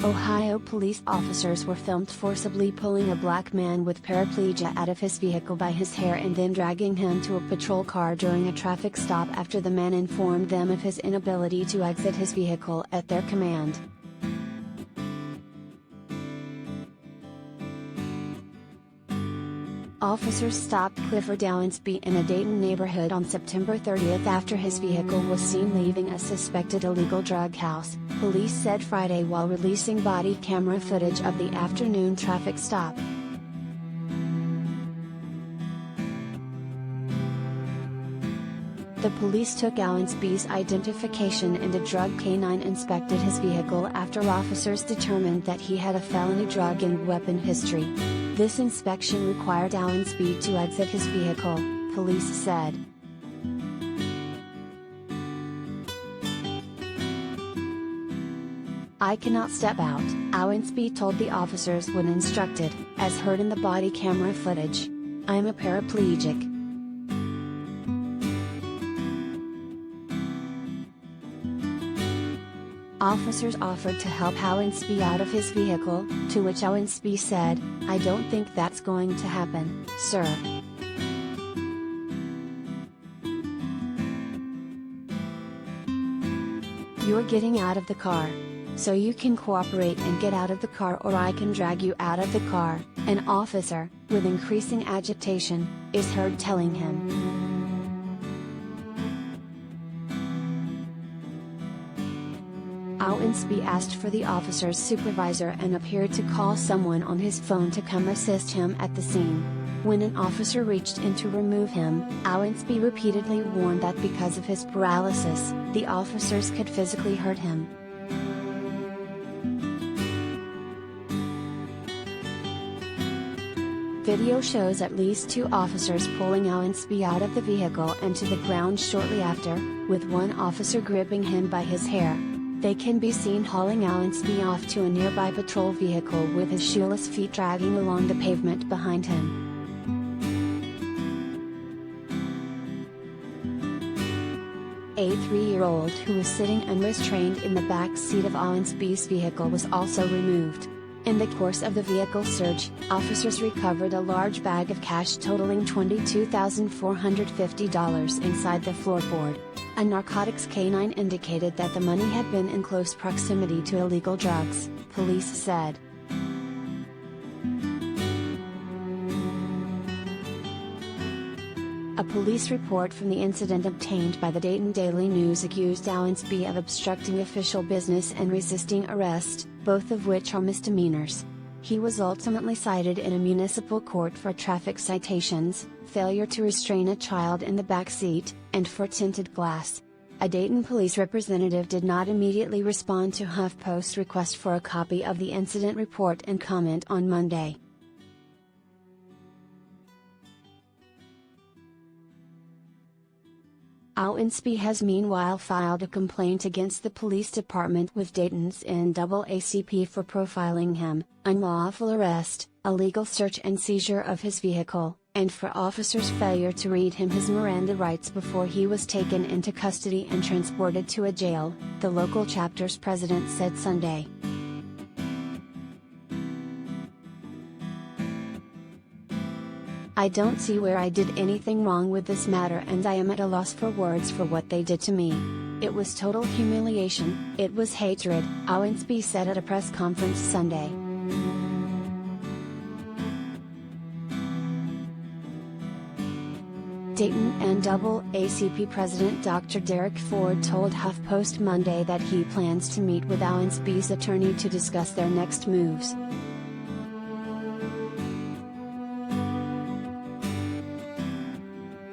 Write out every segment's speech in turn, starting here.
Ohio police officers were filmed forcibly pulling a black man with paraplegia out of his vehicle by his hair and then dragging him to a patrol car during a traffic stop after the man informed them of his inability to exit his vehicle at their command. Officers stopped Clifford Owensby in a Dayton neighborhood on September 30 after his vehicle was seen leaving a suspected illegal drug house, police said Friday while releasing body camera footage of the afternoon traffic stop. The police took Owensby's identification and a drug canine inspected his vehicle after officers determined that he had a felony drug and weapon history. This inspection required Owensby to exit his vehicle, police said. "I cannot step out," Owensby told the officers when instructed, as heard in the body camera footage. "I'm a paraplegic." Officers offered to help Owensby out of his vehicle, to which Owensby said, "I don't think that's going to happen, sir." "You're getting out of the car. So you can cooperate and get out of the car or I can drag you out of the car," an officer, with increasing agitation, is heard telling him. Owensby asked for the officer's supervisor and appeared to call someone on his phone to come assist him at the scene. When an officer reached in to remove him, Owensby repeatedly warned that because of his paralysis, the officers could physically hurt him. Video shows at least two officers pulling Owensby out of the vehicle and to the ground shortly after, with one officer gripping him by his hair. They can be seen hauling Owensby off to a nearby patrol vehicle with his shoeless feet dragging along the pavement behind him. A 3-year-old who was sitting unrestrained in the back seat of Owensby's vehicle was also removed. In the course of the vehicle search, officers recovered a large bag of cash totaling $22,450 inside the floorboard. A narcotics canine indicated that the money had been in close proximity to illegal drugs, police said. A police report from the incident obtained by the Dayton Daily News accused Owensby of obstructing official business and resisting arrest, both of which are misdemeanors. He was ultimately cited in a municipal court for traffic citations, failure to restrain a child in the back seat, and for tinted glass. A Dayton police representative did not immediately respond to HuffPost's request for a copy of the incident report and comment on Monday. Owensby has meanwhile filed a complaint against the police department with Dayton's NAACP for profiling him, unlawful arrest, illegal search and seizure of his vehicle, and for officers' failure to read him his Miranda rights before he was taken into custody and transported to a jail, the local chapter's president said Sunday. "I don't see where I did anything wrong with this matter and I am at a loss for words for what they did to me. It was total humiliation, it was hatred," Owensby said at a press conference Sunday. Dayton NAACP President Dr. Derek Ford told HuffPost Monday that he plans to meet with Owensby's attorney to discuss their next moves.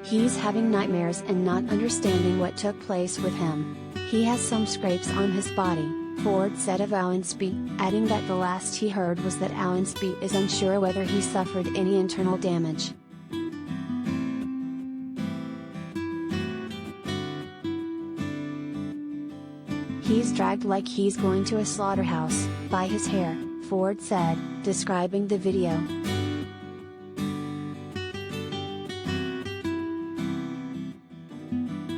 "He's having nightmares and not understanding what took place with him. He has some scrapes on his body," Ford said of Owensby, adding that the last he heard was that Owensby is unsure whether he suffered any internal damage. "He's dragged like he's going to a slaughterhouse, by his hair," Ford said, describing the video.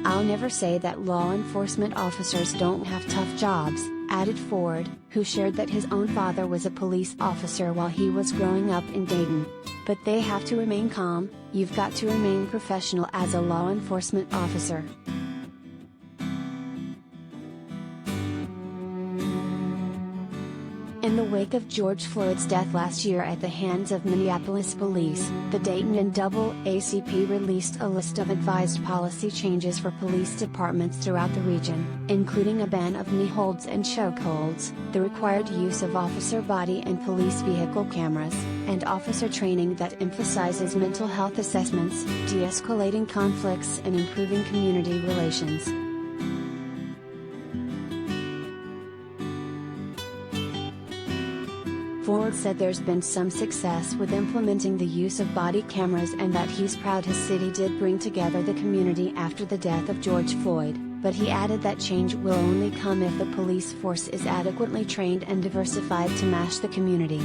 "I'll never say that law enforcement officers don't have tough jobs," added Ford, who shared that his own father was a police officer while he was growing up in Dayton. But they have to remain calm, you've got to remain professional as a law enforcement officer. In the wake of George Floyd's death last year at the hands of Minneapolis police, the Dayton NAACP released a list of advised policy changes for police departments throughout the region, including a ban of knee holds and chokeholds, the required use of officer body and police vehicle cameras, and officer training that emphasizes mental health assessments, de-escalating conflicts and improving community relations. Ford said there's been some success with implementing the use of body cameras and that he's proud his city did bring together the community after the death of George Floyd, but he added that change will only come if the police force is adequately trained and diversified to match the community.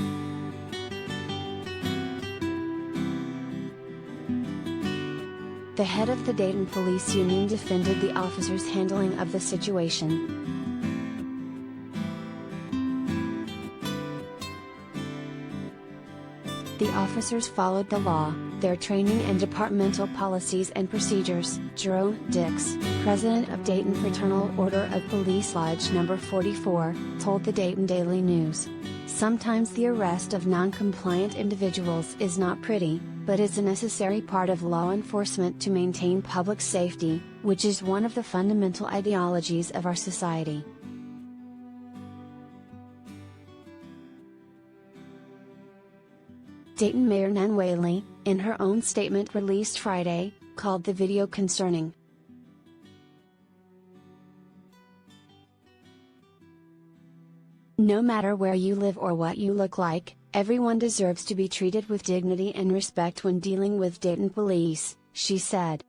The head of the Dayton Police Union defended the officers' handling of the situation. The officers followed the law, their training and departmental policies and procedures, Jerome Dix, president of Dayton Fraternal Order of Police Lodge No. 44, told the Dayton Daily News. Sometimes the arrest of non-compliant individuals is not pretty, but is a necessary part of law enforcement to maintain public safety, which is one of the fundamental ideologies of our society. Dayton Mayor Nan Whaley, in her own statement released Friday, called the video concerning. No matter where you live or what you look like, everyone deserves to be treated with dignity and respect when dealing with Dayton police, she said.